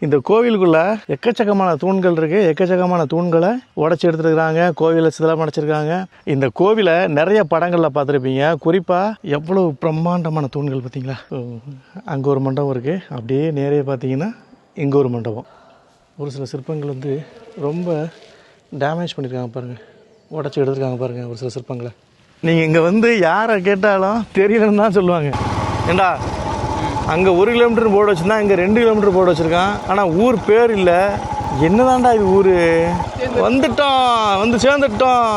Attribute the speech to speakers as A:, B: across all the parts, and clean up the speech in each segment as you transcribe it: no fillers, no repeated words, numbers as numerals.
A: இந்த கோவிலுக்குள்ள எக்கச்சக்கமான தூண்கள் இருக்கு. எக்கச்சக்கமான தூண்களை உடைச்சி எடுத்துருக்காங்க, கோவிலை சிதலம் அடைச்சிருக்காங்க. இந்த கோவிலை நிறைய படங்கள்ல பார்த்துருப்பீங்க. குறிப்பா எவ்வளவு பிரம்மாண்டமான தூண்கள் பார்த்தீங்களா? அங்கே ஒரு மண்டபம் இருக்கு. அப்படியே நேரே பார்த்தீங்கன்னா இங்கே ஒரு மண்டபம். ஒரு சில சிற்பங்கள் வந்து ரொம்ப டேமேஜ் பண்ணியிருக்காங்க பாருங்கள், உடச்சி எடுத்துருக்காங்க பாருங்கள் ஒரு சில சிற்பங்களை. நீங்கள் இங்கே வந்து யாரை கேட்டாலும் தெரியலன்னு தான் சொல்லுவாங்க. ஏண்டா அங்கே 1 கிலோமீட்டர் போர்டு வச்சுருந்தா இங்கே 2 கிலோமீட்டர் போர்டு வச்சுருக்கான், ஆனால் ஊர் பேர் இல்லை. என்னதான்டா இது ஊர்? வந்துட்டோம், வந்து சேர்ந்துட்டோம்,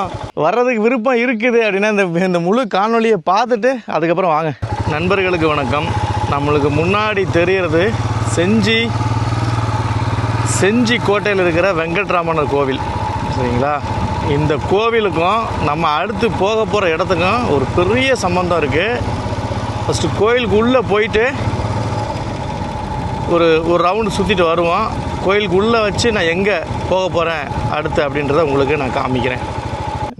A: வர்றதுக்கு விருப்பம் இருக்குது அப்படின்னா இந்த முழு காணொலியை பார்த்துட்டு அதுக்கப்புறம் வாங்க. நண்பர்களுக்கு வணக்கம். நம்மளுக்கு முன்னாடி தெரிகிறது செஞ்சி கோட்டையில் இருக்கிற வெங்கட்ராமனர் கோவில், சரிங்களா? இந்த கோவிலுக்கும் நம்ம அடுத்து போக போகிற இடத்துக்கும் ஒரு பெரிய சம்பந்தம் இருக்குது. ஃபஸ்ட்டு கோயிலுக்கு உள்ளே போயிட்டு ஒரு ரவுண்டு சுற்றிட்டு வருவோம். கோயிலுக்கு உள்ளே வச்சு நான் எங்கே போக போகிறேன் அடுத்து அப்படின்றத உங்களுக்கு நான் காமிக்கிறேன்.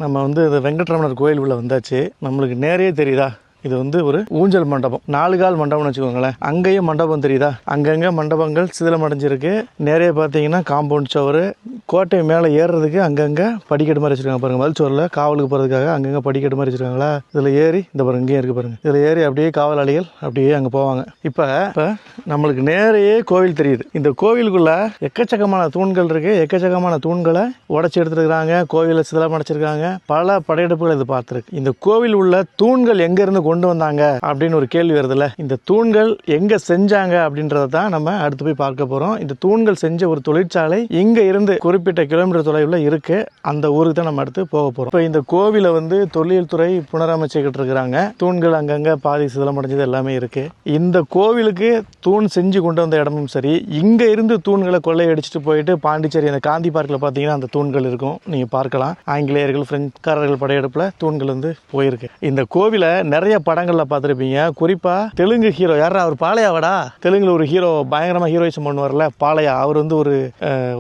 A: நம்ம வந்து இந்த வெங்கட்ராமனர் கோயில் உள்ளே வந்தாச்சு. நம்மளுக்கு நேரே தெரியுதா? இது வந்து ஒரு ஊஞ்சல் மண்டபம், 4 கால் மண்டபம்னு வச்சுக்கோங்களேன். அங்கேயும் மண்டபம் தெரியுதா? அங்கங்கே மண்டபங்கள் சிதிலம் அடைஞ்சிருக்கு. நிறைய பார்த்தீங்கன்னா காம்பவுண்ட் சவரு, கோட்டை மேலே ஏறுறதுக்கு அங்கங்கே படிக்கட்டு மாதிரி வச்சுருக்காங்க பாருங்கள். மதில்சோரில் காவலுக்கு போகிறதுக்காக அங்கங்கே படிக்கட்டு மாதிரி வச்சுருக்காங்களா? இதில் ஏறி இந்த பாருங்க இங்கேயும் இருக்குது பாருங்கள். இதில் ஏறி அப்படியே காவலாளிகள் அப்படியே அங்கே போவாங்க. இப்போ நம்மளுக்கு நேரையே கோவில் தெரியுது. இந்த கோவிலுக்குள்ள எக்கச்சக்கமான தூண்கள் இருக்குது. எக்கச்சக்கமான தூண்களை உடச்சி எடுத்துருக்காங்க, கோவிலை சிதிலம் அடைச்சிருக்காங்க. பல படையெடுப்புகள் இது பார்த்துருக்கு. இந்த கோவில் உள்ள தூண்கள் எங்கேருந்து கொண்டு வந்தாங்க அப்படின்னு ஒரு கேள்வி வருதுல்ல. இந்த தூண்கள் எங்க செஞ்சாங்க அப்படின்றத தான் நம்ம அடுத்து போய் பார்க்க போறோம். இந்த தூண்கள் செஞ்ச ஒரு தொழிற்சாலை இங்க இருந்து குறிப்பிட்ட கிலோமீட்டர் தொலைவில் இருக்கு. அந்த ஊருக்கு தான் நம்ம அடுத்து போக போறோம். இப்போ இந்த கோவிலை வந்து தொழில் துறை புனரமைச்சுக்கிட்டு இருக்கிறாங்க. தூண்கள் அங்கங்க பாதி சிதலம் அடைஞ்சது எல்லாமே இருக்கு. இந்த கோவிலுக்கு தூண் செஞ்சு கொண்டு வந்த இடமும் சரி, இங்க இருந்து தூண்களை கொள்ளையடிச்சிட்டு போயிட்டு பாண்டிச்சேரி அந்த காந்தி பார்க்ல பாத்தீங்கன்னா அந்த தூண்கள் இருக்கும், நீங்க பார்க்கலாம். ஆங்கிலேயர்கள் பிரெஞ்சுக்காரர்கள் படையெடுப்புல தூண்கள் வந்து போயிருக்கு. இந்த கோவிலை நிறைய படங்கள்ல பார்த்துருப்பீங்க. குறிப்பா தெலுங்கு ஹீரோ யாரா அவர், பாலையாவடா, தெலுங்குல ஒரு ஹீரோ பயங்கரமா ஹீரோயிசம் பண்ணுவார்ல பாலையா, அவர் வந்து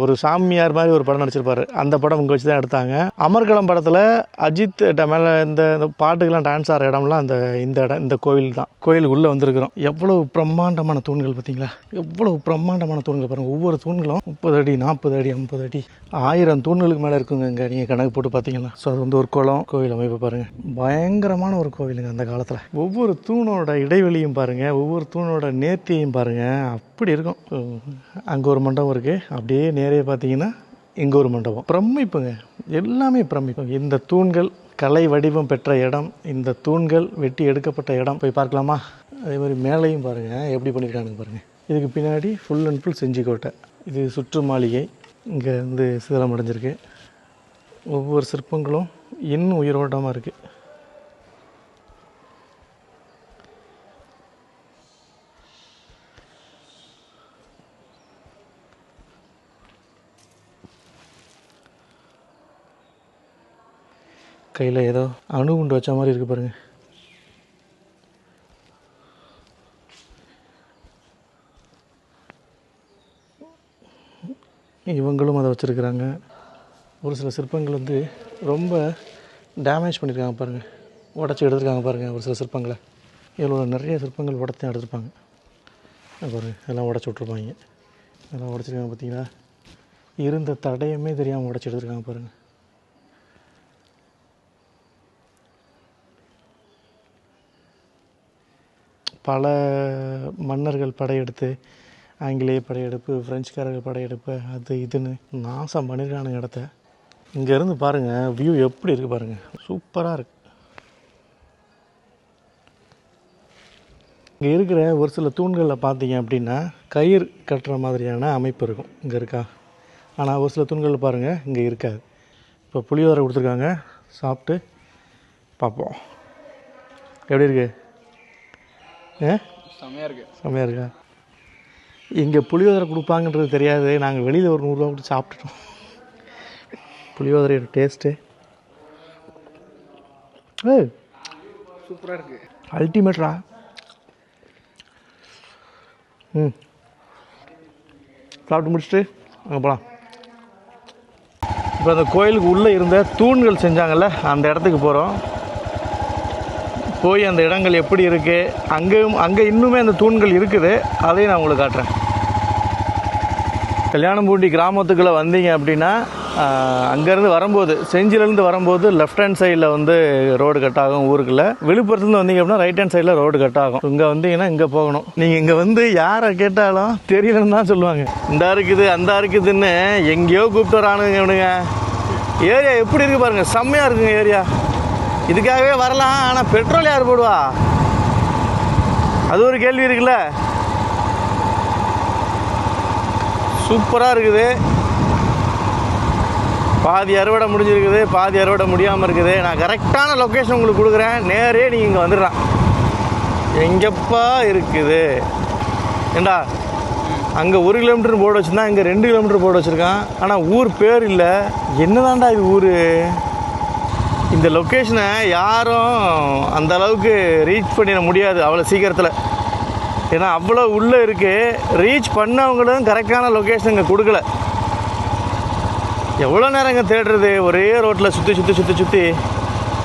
A: ஒரு சாமியார் மாதிரி ஒரு படம் நடிச்சிருப்பாரு. அந்த படம் இங்க வச்சுதான் எடுத்தாங்க. அமர்கலம் படத்துல அஜித் மேல இந்த பாட்டுக்கெல்லாம் டான்ஸ் ஆடுற இடம்லாம் இந்த கோவில் தான். கோயிலுக்கு உள்ள வந்திருக்கிறோம். எவ்வளவு பிரம்மாண்டமான தூண்கள் பார்த்தீங்களா? எவ்வளவு பிரம்மாண்டமான தூண்கள் பாருங்க. ஒவ்வொரு தூண்களும் 30 அடி 40 அடி 50 அடி 1000 தூண்களுக்கு மேல இருக்குங்க. இங்க நீங்க கணக்கு போட்டு பார்த்தீங்கன்னா அது வந்து ஒரு குளம். கோவில் அமைப்பு பாருங்க, பயங்கரமான ஒரு கோவிலுங்க. அந்த காலத்துல ஒவ்வொரு தூணோட இடைவெளியும் பாருங்க, ஒவ்வொரு தூணோட நேர்த்தியையும் பாருங்க, அப்படி இருக்கும். அங்கே ஒரு மண்டபம் இருக்கு. அப்படியே நேரே பார்த்தீங்கன்னா இங்கே ஒரு மண்டபம். பிரமிப்புங்க, எல்லாமே பிரமிப்பு. இந்த தூண்கள் கலை வடிவம் பெற்ற இடம், இந்த தூண்கள் வெட்டி எடுக்கப்பட்ட இடம். போய் பார்க்கலாமா? அதே மாதிரி மேலையும் பாருங்க எப்படி பண்ணியிருக்காங்க பாருங்க. இதுக்கு பின்னாடி ஃபுல் அண்ட் ஃபுல் செஞ்சி கோட்டை. இது சுற்று மாளிகை. இங்கே வந்து சிதலம் அடைஞ்சிருக்கு. ஒவ்வொரு சிற்பங்களும் இன்னும் உயிரோட்டமாக இருக்குது. கையில் ஏதோ அணுகுண்டு வச்ச மாதிரி இருக்குது பாருங்கள். இவங்களும் அதை வச்சுருக்குறாங்க. ஒரு சில சிற்பங்கள் வந்து ரொம்ப டேமேஜ் பண்ணியிருக்காங்க பாருங்கள், உடச்சி எடுத்துருக்காங்க பாருங்கள் ஒரு சில சிற்பங்களை. இதில் நிறைய சிற்பங்கள் உடச்சி எடுத்துருப்பாங்க பாருங்கள். எல்லாம் உடச்சி விட்ருப்பாங்க. எல்லாம் உடச்சிருக்காங்க பார்த்தீங்களா? இருந்த தடையுமே தெரியாமல் உடச்சி எடுத்துருக்காங்க பாருங்கள். பல மன்னர்கள் படையெடுத்து, ஆங்கிலேய படையெடுப்பு, பிரெஞ்சுக்காரர்கள் படையெடுப்பு, அது இதுன்னு நாசம் பண்ணியிருக்கான இடத்த. இங்கேருந்து பாருங்கள் வியூ எப்படி இருக்குது பாருங்கள், சூப்பராக இருக்குது. இங்கே இருக்கிற ஒரு சில தூண்களில் பார்த்தீங்க அப்படின்னா கயிறு கட்டுற மாதிரியான அமைப்பு இருக்கும். இங்கே இருக்கா? ஆனால் ஒரு சில தூண்களில் பாருங்கள் இங்கே இருக்காது. இப்போ புளியோதரை கொடுத்துருக்காங்க, சாப்பிட்டு பார்ப்போம் எப்படி இருக்குது. செம்மையாக இருக்கா? இங்கே புளியோதரை கொடுப்பாங்கன்றது தெரியாது. நாங்கள் வெளியில் ஒரு 100 ரூபா கொடுத்து சாப்பிட்டுட்டோம். புளியோதரையோட டேஸ்ட்டு
B: சூப்பராக இருக்குது,
A: அல்டிமேட்ரா. சாப்பிட்டு முடிச்சுட்டு அங்கே போகலாம். இப்போ அந்த கோயிலுக்கு உள்ளே இருந்த தூண்கள் செஞ்சாங்கள்ல அந்த இடத்துக்கு போகிறோம். போய் அந்த இடங்கள் எப்படி இருக்குது, அங்கே இன்னுமே அந்த தூண்கள் இருக்குது, அதையும் நான் உங்களுக்கு காட்டுறேன். கல்யாணம்பூண்டி கிராமத்துக்குள்ளே வந்தீங்க அப்படின்னா அங்கேருந்து வரும்போது செஞ்சிலேருந்து வரும்போது லெஃப்ட் ஹேண்ட் சைடில் வந்து ரோடு கட் ஆகும் ஊருக்குள்ள. விழுப்புரத்துலேருந்து வந்தீங்க அப்படின்னா ரைட் ஹேண்ட் சைடில் ரோடு கட் ஆகும். இங்கே வந்தீங்கன்னா இங்கே போகணும். நீங்கள் இங்கே வந்து யாரை கேட்டாலும் தெரியலன்னு தான் சொல்லுவாங்க. இந்த இருக்குது அந்த இருக்குதுன்னு எங்கேயோ கூப்பிட்டு வரானுங்க இவனுங்க. ஏரியா எப்படி இருக்குது பாருங்கள், செம்மையாக இருக்குங்க ஏரியா. இதுக்காகவே வரலாம், ஆனால் பெட்ரோல் யார் போடுவா? அது ஒரு கேள்வி இருக்குல்ல. சூப்பராக இருக்குது. பாதி அறுவடை முடிஞ்சிருக்குது, பாதி அறுவடை முடியாமல் இருக்குது. நான் கரெக்டான லொக்கேஷன் உங்களுக்கு கொடுக்குறேன், நேரே நீங்கள் இங்கே வந்துடலாம். எங்கப்பா இருக்குது ஏண்டா, அங்கே 1 கிலோமீட்டர் போர்டு வச்சுருந்தா இங்கே 2 கிலோமீட்டர் போர்டு வச்சுருக்கான். ஆனால் ஊர் பேர் இல்லை. என்னதான்டா இது ஊர்? இந்த லொக்கேஷனை யாரும் அந்த அளவுக்கு ரீச் பண்ணிட முடியாது அவ்வளோ சீக்கிரத்தில். ஏன்னா அவ்வளோ உள்ளே இருக்குது. ரீச் பண்ணவங்களும் கரெக்டான லொக்கேஷன் இங்கே கொடுக்கல. எவ்வளோ நேரம் இங்கே தேடுறது? ஒரே ரோட்டில் சுற்றி சுற்றி சுற்றி சுற்றி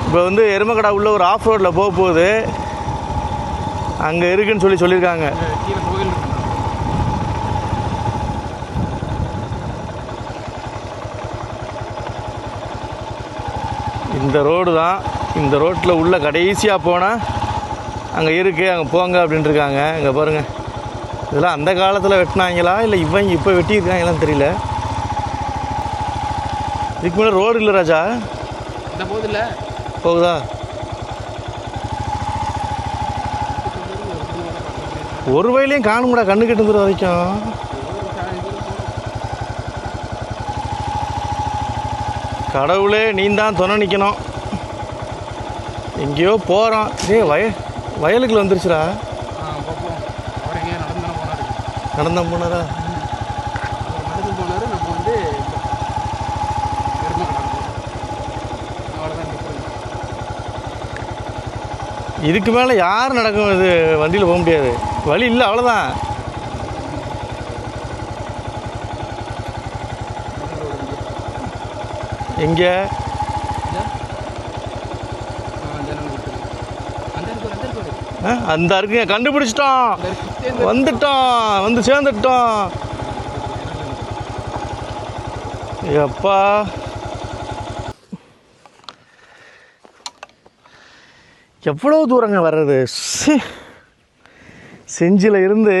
A: இப்போ வந்து எருமக்கடா உள்ள ஒரு ஆஃப் ரோட்டில் போக போகுது. அங்கே இருக்குன்னு சொல்லியிருக்காங்க. இந்த ரோடு தான். இந்த ரோட்டில் உள்ள கடைசியாக போனால் அங்கே இருக்குது, அங்கே போங்க அப்படின்ட்டு இருக்காங்க. இங்கே பாருங்கள், இதெல்லாம் அந்த காலத்தில் வெட்டினாங்களா இல்லை இவங்க இப்போ வெட்டியிருக்காங்களான்னு தெரியல. இதுக்கு மேலே ரோடு இல்லை ராஜா.
B: இந்த போதில்ல
A: போகுதா? ஒரு வயலையும் காணும்டா, கண்ணு கெட்டுந்துற வரைக்கும். கடவுளே நீ தான் துணை நிற்கணும். எங்கேயோ போகிறோம். வயலுக்குள்ள வந்துருச்சுடா. நடந்தா போனாரா? இதுக்கு மேலே யார் நடக்கும்? இது வண்டியில் போக முடியாது, வழி இல்லை, அவ்வளோதான். எங்கே? அந்த இருக்குங்க, கண்டுபிடிச்சிட்டோம், வந்துட்டோம், வந்து சேர்ந்துட்டோம். எப்பா எவ்வளோ தூரங்க வர்றது? செஞ்சியில் இருந்து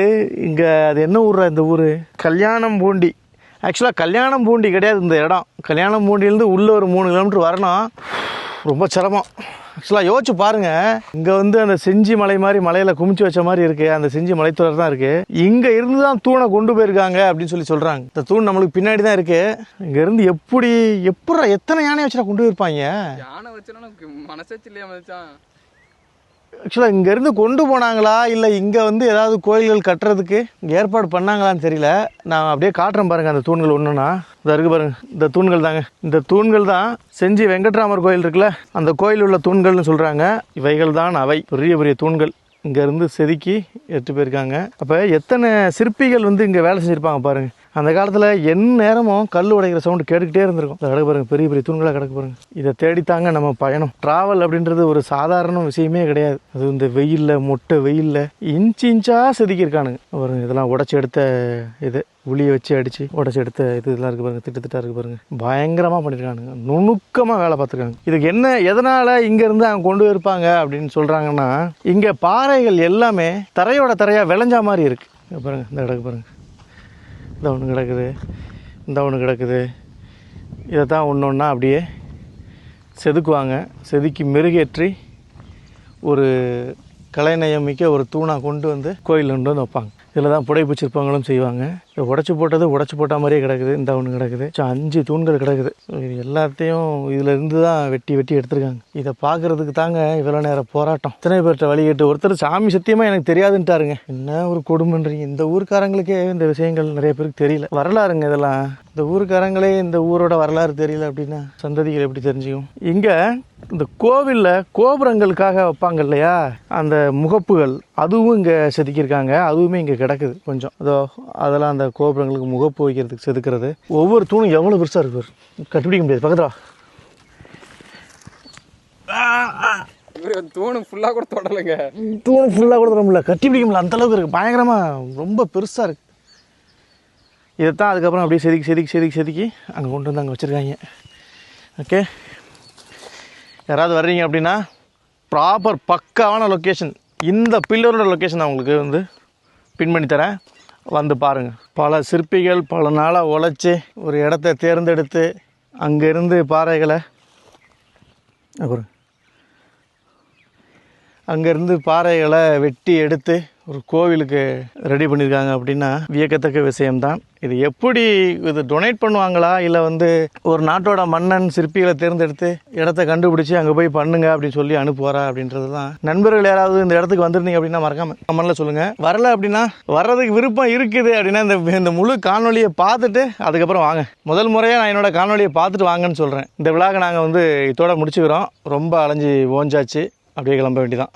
A: இங்கே அது என்ன ஊர்ரா இந்த ஊர்? கல்யாணம்பூண்டி. ஆக்சுவலாக கல்யாணம்பூண்டி கிடையாது இந்த இடம். கல்யாணம்பூண்டியிலேருந்து உள்ளே ஒரு 3 கிலோமீட்டர் வரணும். ரொம்ப சிரமம். ஆக்சுவலாக யோசிச்சு பாருங்கள், இங்கே வந்து அந்த செஞ்சி மலை மாதிரி மலையில் குமிச்சு வச்ச மாதிரி இருக்குது. அந்த செஞ்சி மலைத்தொடர் தான் இருக்குது. இங்கே இருந்து தான் தூணை கொண்டு போயிருக்காங்க அப்படின்னு சொல்கிறாங்க. இந்த தூண் நம்மளுக்கு பின்னாடி தான் இருக்குது. இங்கேருந்து எப்படி எத்தனை யானை வச்சுட்டா கொண்டு போயிருப்பாங்க?
B: யானை வச்சுனா மனசாச்சு இல்லையா மச்சான்?
A: ஆக்சுவலாக இங்கேருந்து கொண்டு போனாங்களா இல்லை இங்கே வந்து ஏதாவது கோயில்கள் கட்டுறதுக்கு ஏற்பாடு பண்ணாங்களான்னு தெரியல. நான் அப்படியே காட்டுறேன் பாருங்கள் அந்த தூண்கள் ஒன்றுனா. இதாக இருக்குது பாருங்கள், இந்த தூண்கள் தாங்க. இந்த தூண்கள் தான் செஞ்சி வெங்கட்ராமர் கோயில் இருக்குல்ல, அந்த கோயில் உள்ள தூண்கள்னு சொல்கிறாங்க. இவைகள் தான் அவை. பெரிய பெரிய தூண்கள் இங்கேருந்து செதுக்கி எடுத்து போயிருக்காங்க. அப்போ எத்தனை சிற்பிகள் வந்து இங்கே வேலை செஞ்சுருப்பாங்க பாருங்கள். அந்த காலத்தில் நேரமும் கல் உடைக்கிற சவுண்டு கேட்டுக்கிட்டே இருந்திருக்கும். அதை கிடக்கு பாருங்கள், பெரிய பெரிய தூண்களாக கிடக்கு பாருங்கள். இதை தேடித்தாங்க நம்ம பயணம். ட்ராவல் அப்படின்றது ஒரு சாதாரண விஷயமே கிடையாது. அது இந்த வெயிலில், மொட்டை வெயிலில் இன்ச்சாக செதுக்கியிருக்கானுங்க பாருங்க. இதெல்லாம் உடச்சி எடுத்த இது, உளியை வச்சு அடித்து உடச்சி எடுத்த இதெல்லாம் இருக்குது பாருங்கள். திட்டத்திட்டா இருக்குது பாருங்கள். பயங்கரமாக பண்ணியிருக்கானுங்க, நுணுக்கமாக வேலை பார்த்துருக்காங்க. இதுக்கு என்ன, எதனால் இங்கேருந்து அவங்க கொண்டு போயிருப்பாங்க அப்படின்னு சொல்கிறாங்கன்னா, இங்கே பாறைகள் எல்லாமே தரையோட தரையாக விளைஞ்சா மாதிரி இருக்குது பாருங்கள். இந்த கிடக்கு பாருங்கள், இந்த ஒன்று கிடக்குது, இந்த ஒன்று கிடக்குது. இதை தான் ஒன்று ஒன்றா அப்படியே செதுக்குவாங்க. செதுக்கி மெருகேற்றி ஒரு கலைநயம் மிக்க ஒரு தூணாக கொண்டு வந்து கோயிலில் கொண்டு வந்து வைப்பாங்க. இதில் தான் புடைப்பு சிற்பங்களும் செய்வாங்க. இதை உடச்சி போட்ட மாதிரியே கிடக்குது. இந்த ஒன்று கிடக்குது. 5 தூண்கள் கிடக்குது. இது எல்லாத்தையும் இதில் இருந்து தான் வெட்டி எடுத்துருக்காங்க. இதை பார்க்குறதுக்கு தாங்க இவ்வளோ நேரம் போராட்டம். இத்தனை பேர்கிட்ட வழி கேட்டு ஒருத்தர் சாமி சத்தியமாக எனக்கு தெரியாதுன்ட்டாருங்க. என்ன ஒரு கொடுமைன்றீங்க? இந்த ஊருக்காரங்களுக்கே இந்த விஷயங்கள் நிறைய பேருக்கு தெரியல. வரலாறுங்க இதெல்லாம். இந்த ஊருக்காரங்களே இந்த ஊரோட வரலாறு தெரியல அப்படின்னா சந்ததிகள் எப்படி தெரிஞ்சுக்கும்? இங்கே இந்த கோவிலில் கோபுரங்களுக்காக வைப்பாங்க இல்லையா, அந்த முகப்புகள், அதுவும் இங்கே செதுக்கியிருக்காங்க. அதுவுமே இங்கே கிடக்குது கொஞ்சம். அதெல்லாம் அந்த கோபுரங்களுக்கு முகப்பு வைக்கிறதுக்கு செதுக்கிறது. ஒவ்வொரு தூணும் எவ்வளோ பெருசாக இருக்கு, கட்டுப்பிடிக்க முடியாது. பக்கத்தில்
B: தூணு ஃபுல்லாக கூட தொடலைங்க.
A: தூணு ஃபுல்லாக கூட தொட முடியல, கட்டி பிடிக்க முடியல. அந்தளவுக்கு இருக்குது. பயங்கரமாக ரொம்ப பெருசாக இருக்குது. இதைத்தான் அதுக்கப்புறம் அப்படியே செதுக்கி அங்கே கொண்டு வந்து அங்கே வச்சுருக்காங்க. ஓகே, யாராவது வர்றீங்க அப்படின்னா ப்ராப்பர் பக்காவான லொக்கேஷன், இந்த பில்லரோட லொக்கேஷன் நான் உங்களுக்கு வந்து பின் பண்ணி தரேன், வந்து பாருங்கள். பல சிற்பிகள் பல நாளாக உழைச்சி ஒரு இடத்த தேர்ந்தெடுத்து அங்கேருந்து பாறைகளை வெட்டி எடுத்து ஒரு கோவிலுக்கு ரெடி பண்ணியிருக்காங்க அப்படின்னா வியக்கத்தக்க விஷயம்தான். இது எப்படி இது டொனேட் பண்ணுவாங்களா, இல்லை வந்து ஒரு நாட்டோட மன்னன் சிற்பிகளை தேர்ந்தெடுத்து இடத்த கண்டுபிடிச்சி அங்கே போய் பண்ணுங்க அப்படின்னு சொல்லி அனுப்புவாரா அப்படின்றது தான். நண்பர்கள் யாராவது இந்த இடத்துக்கு வந்திருந்தீங்க அப்படின்னா மறக்காமல் கமெண்ட்டில் சொல்லுங்கள். வரல அப்படின்னா வர்றதுக்கு விருப்பம் இருக்குது அப்படின்னா இந்த முழு காணொலியை பார்த்துட்டு அதுக்கப்புறம் வாங்க. முதல் முறையாக நான் என்னோடய காணொலியை பார்த்துட்டு வாங்கன்னு சொல்கிறேன். இந்த விழாவை நாங்கள் வந்து இதோட முடிச்சுக்கிறோம். ரொம்ப அலைஞ்சி ஓஞ்சாச்சு, அப்படியே கிளம்ப வேண்டியதான்.